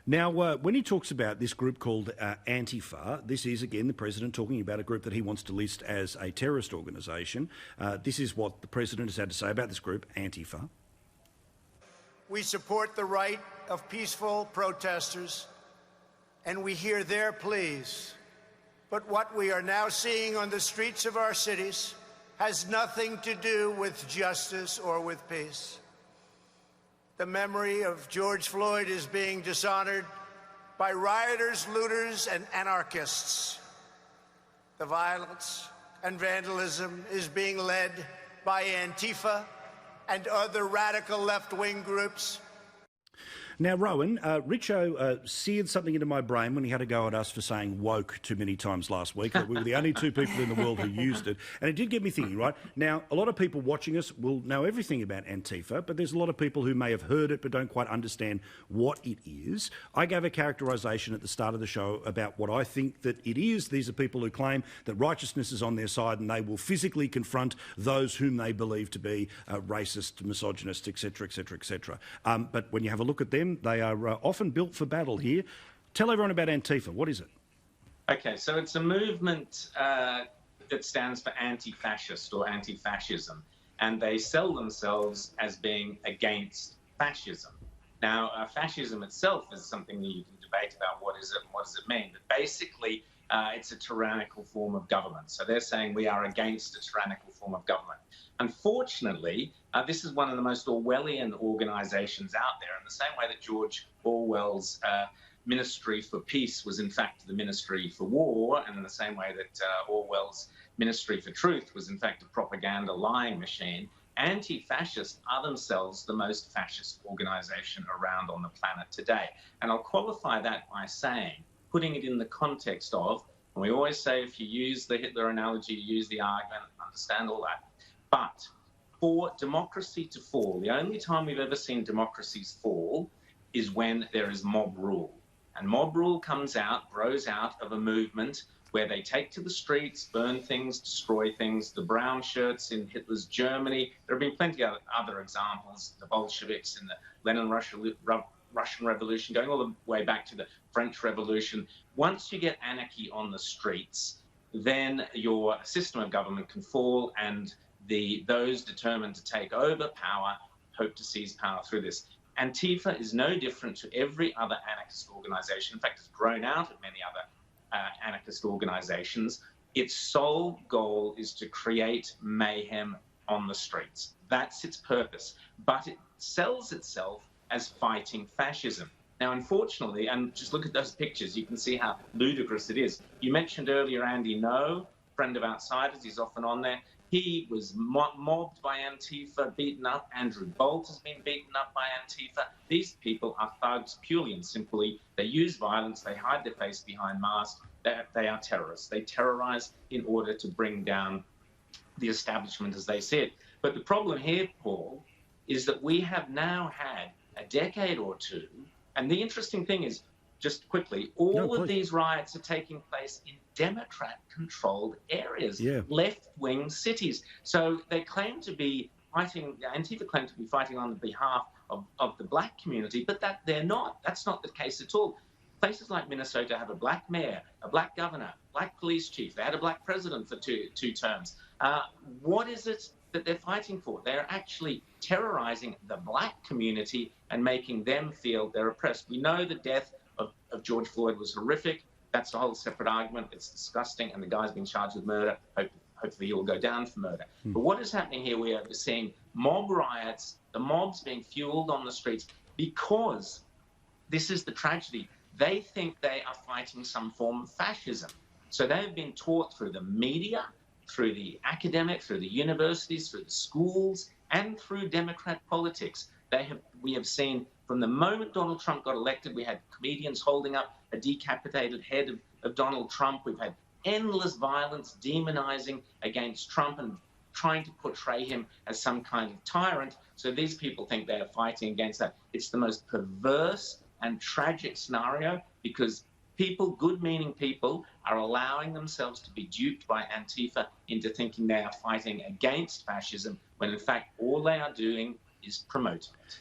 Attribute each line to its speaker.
Speaker 1: Now, when he talks about this group called Antifa, this is, again, the president talking about a group that he wants to list as a terrorist organisation. This is what the president has had to say about this group, Antifa.
Speaker 2: We support the right of peaceful protesters, and we hear their pleas. But what we are now seeing on the streets of our cities has nothing to do with justice or with peace. The memory of George Floyd is being dishonored by rioters, looters, and anarchists. The violence and vandalism is being led by Antifa and other radical left-wing groups.
Speaker 1: Now, Rowan, Richo seared something into my brain when he had to go at us for saying woke too many times last week. We were the only two people in the world who used it. And it did get me thinking, right? Now, a lot of people watching us will know everything about Antifa, but there's a lot of people who may have heard it but don't quite understand what it is. I gave a characterisation at the start of the show about what I think that it is. These are people who claim that righteousness is on their side and they will physically confront those whom they believe to be racist, misogynist, etc., etc., etc. But when you have a look at them, they are often built for battle here. Tell everyone about Antifa. What is it?
Speaker 3: Okay, so it's a movement that stands for anti-fascist or anti-fascism, and they sell themselves as being against fascism. Now, fascism itself is something that you can debate about what is it and what does it mean, but basically it's a tyrannical form of government. So they're saying we are against a tyrannical form of government. Unfortunately, this is one of the most Orwellian organisations out there, in the same way that George Orwell's Ministry for Peace was in fact the Ministry for War, and in the same way that Orwell's Ministry for Truth was in fact a propaganda lying machine. Anti-fascists are themselves the most fascist organisation around on the planet today. And I'll qualify that by saying, putting it in the context of, and we always say if you use the Hitler analogy, you use the argument, understand all that. But for democracy to fall, the only time we've ever seen democracies fall is when there is mob rule. And mob rule grows out of a movement where they take to the streets, burn things, destroy things. The brown shirts in Hitler's Germany. There have been plenty of other examples, the Bolsheviks in the Russian Revolution, going all the way back to the French Revolution. Once you get anarchy on the streets, then your system of government can fall, and those determined to take over power hope to seize power through this. Antifa is no different to every other anarchist organisation. In fact, it's grown out of many other anarchist organisations. Its sole goal is to create mayhem on the streets. That's its purpose. But it sells itself as fighting fascism. Now, unfortunately, and just look at those pictures, you can see how ludicrous it is. You mentioned earlier Andy No, friend of Outsiders, he's often on there. He was mobbed by Antifa, beaten up. Andrew Bolt has been beaten up by Antifa. These people are thugs purely and simply. They use violence. They hide their face behind masks. They are terrorists. They terrorize in order to bring down the establishment as they see it. But the problem here, Paul, is that we have now had a decade or two, and the interesting thing is, just quickly, all of these riots are taking place in Democrat-controlled areas, left-wing cities. So they claim to be fighting, Antifa claim to be fighting on behalf of the black community, but they're not. That's not the case at all. Places like Minnesota have a black mayor, a black governor, black police chief. They had a black president for two terms. What is it that they're fighting for? They're actually terrorizing the black community and making them feel they're oppressed. We know the death of George Floyd was horrific. That's a whole separate argument. It's disgusting, and the guy's been charged with murder. Hopefully he will go down for murder. But what is happening here, we are seeing mob riots, the mobs being fueled on the streets, because this is the tragedy. They think they are fighting some form of fascism. So they've been taught through the media, through the academic, through the universities, through the schools, and through Democrat politics. We have seen from the moment Donald Trump got elected, we had comedians holding up a decapitated head of Donald Trump. We've had endless violence, demonizing against Trump and trying to portray him as some kind of tyrant. So these people think they are fighting against that. It's the most perverse and tragic scenario, because people, good-meaning people, are allowing themselves to be duped by Antifa into thinking they are fighting against fascism, when in fact all they are doing is promoting it.